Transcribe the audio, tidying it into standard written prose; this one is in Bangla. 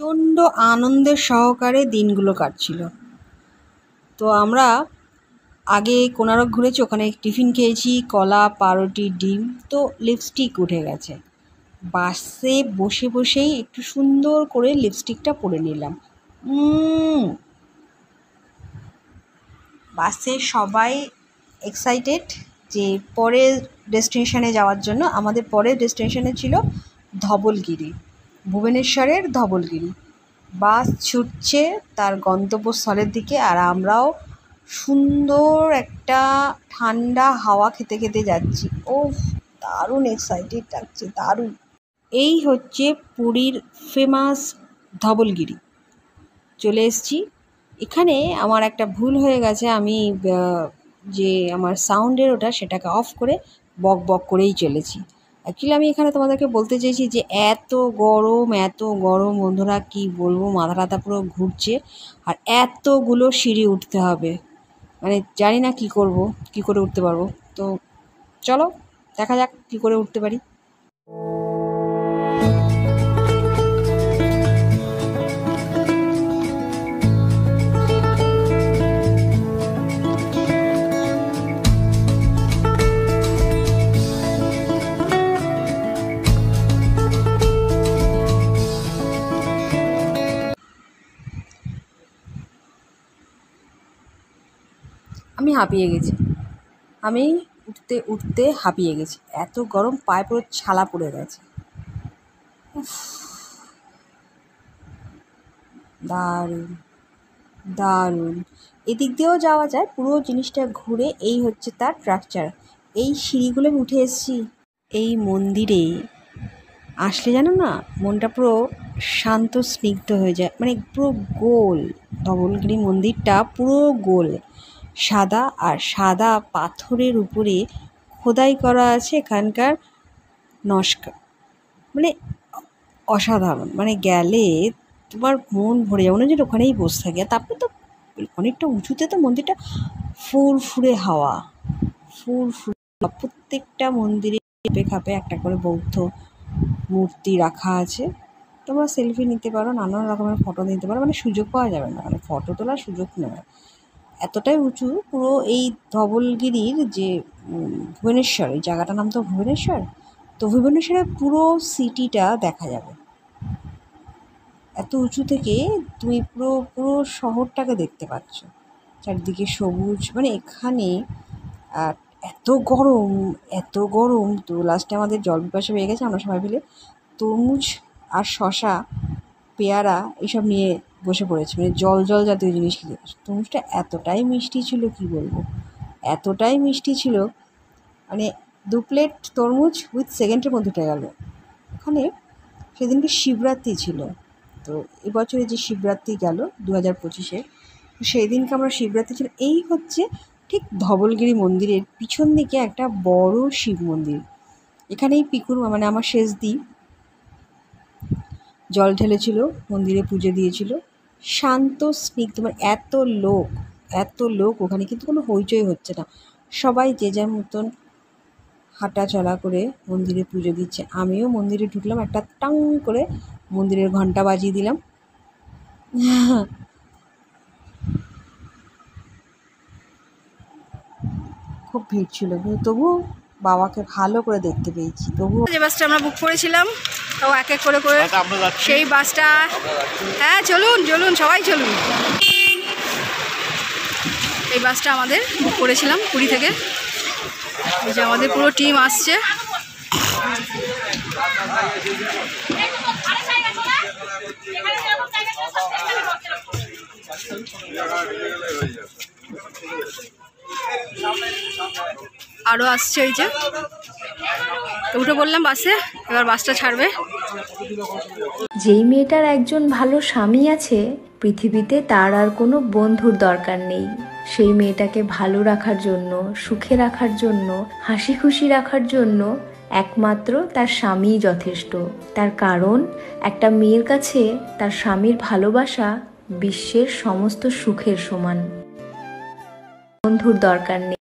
প্রচণ্ড আনন্দের সহকারে দিনগুলো কাটছিল। তো আমরা আগে কোনারক ঘুরেছি, ওখানে টিফিন খেয়েছি, কলা, পাউরুটি, ডিম। তো লিপস্টিক উঠে গেছে। বাসে বসে বসেই একটু সুন্দর করে লিপস্টিকটা পরে নিলাম। বাসে সবাই এক্সাইটেড যে পরের ডেস্টিনেশনে যাওয়ার জন্য। আমাদের পরের ডেস্টিনেশনে ছিল ধবলগিরি, ভুবনেশ্বরের ধবলগিরি। বাস ছুটছে তার গন্তব্যস্থলের দিকে, আর আমরাও সুন্দর একটা ঠান্ডা হাওয়া খেতে খেতে যাচ্ছি। ওহ, দারুণ এক্সাইটেড লাগছে, দারুণ। এই হচ্ছে পুরীর ফেমাস ধবলগিরি। চলে এসেছি। এখানে আমার একটা ভুল হয়ে গেছে, আমি যে আমার সাউন্ডের ওটা সেটাকে অফ করে বক বক করেই চলেছি। অ্যাকচুয়ালি আমি এখানে তোমাদেরকে বলতে চেয়েছি যে এত গরম বন্ধুরা, কি বলবো, মাথা টাথা পুরো ঘুরছে। আর এতগুলো সিঁড়ি উঠতে হবে, মানে জানি না কি করে উঠতে পারবো। তো চলো দেখা যাক কি করে উঠতে পারি। আমি হাঁপিয়ে গেছি, আমি উঠতে উঠতে হাঁপিয়ে গেছি। এত গরম, পায়ে পুরো ছালা পড়ে গেছে। দারুণ দারুণ। এদিক দিয়েও যাওয়া যায়, পুরো জিনিসটা ঘুরে। এই হচ্ছে তার স্ট্রাকচার। এই সিঁড়িগুলো আমি উঠে এসেছি। এই মন্দিরে আসলে জানো না, মনটা পুরো শান্ত স্নিগ্ধ হয়ে যায়। মানে পুরো গোল, ধবলগিরি মন্দিরটা পুরো গোল, সাদা, আর সাদা পাথরের উপরে খোদাই করা আছে এখানকার নস্কা। মানে অসাধারণ, মানে গেলে তোমার মন ভরে যাবে না, যে ওখানেই বসে থাকে। আর তারপরে তো অনেকটা উঁচুতে, তো মন্দিরটা ফুরফুরে হাওয়া, প্রত্যেকটা মন্দিরে খাপে খাপে একটা করে বৌদ্ধ মূর্তি রাখা আছে। তোমরা সেলফি নিতে পারো, নানান রকমের ফটো নিতে পারো, মানে সুযোগ পাওয়া যাবে না, মানে ফটো তোলার সুযোগ নেই। এতটাই উঁচু পুরো এই ধবলগিরির যে ভুবনেশ্বর, এই জায়গাটার নাম তো ভুবনেশ্বর। তো ভুবনেশ্বরের পুরো সিটিটা দেখা যাবে এত উঁচু থেকে। তুমি পুরো শহরটাকে দেখতে পাচ্ছ, চারিদিকে সবুজ। মানে এখানে এত গরম তো লাস্টে আমাদের জল পিপাসা পেয়ে গেছে। আমরা সবাই মিলে তরমুজ আর শশা, পেয়ারা এসব নিয়ে বসে পড়েছি, মানে জল জাতীয় জিনিস খেতে। তরমুজটা এতটাই মিষ্টি ছিল, কি বলবো, এতটাই মিষ্টি ছিল, মানে 2 প্লেট তরমুজ উইথ সেকেন্ডের মধ্যে উঠে গেল। ওখানে সেদিনকে শিবরাত্রি ছিল। তো এবছরে যে শিবরাত্রি গেল 2025-এ, সেই দিনকে আমরা শিবরাত্রি ছিল। এই হচ্ছে ঠিক ধবলগিরি মন্দিরের পিছন দিকে একটা বড় শিব মন্দির। এখানেই পিকুর, মানে আমার শেষ দিন, জল ঢেলেছিল, মন্দিরে পুজো দিয়েছিল। শান্ত স্নিগ্ধ, মানে এত লোক ওখানে, কিন্তু কোনো হইচই হচ্ছে না। সবাই যে যার মতন হাঁটা চলা করে মন্দিরে পুজো দিচ্ছে। আমিও মন্দিরে ঢুকলাম, একটা টাং করে মন্দিরের ঘন্টা বাজিয়ে দিলাম। খুব ভিড় ছিল, কিন্তু তবুও বাবাকে ভালো করে দেখতে পেয়েছি। তবুও যে বাসটা আমরা বুক করেছিলাম, তো এক এক করে সেই বাসটা, হ্যাঁ চলুন সবাই চলুন। এই বাসটা আমাদের বুক করেছিলাম পুরী থেকে। এই যে আমাদের পুরো টিম আসছে। আরও আসছে, এই যে তো উঠে বললাম বাসে, এবার বাসটা ছাড়বে। যেই মেয়েটার একজন ভালো স্বামী আছে, পৃথিবীতে তার আর কোনো বন্ধুর দরকার নেই। সেই মেয়েটাকে ভালো রাখার জন্য, সুখে রাখার জন্য, হাসি খুশি রাখার জন্য একমাত্র তার স্বামীই যথেষ্ট। তার কারণ একটা মেয়ের কাছে তার স্বামীর ভালোবাসা বিশ্বের সমস্ত সুখের সমান। বন্ধুর দরকার নেই।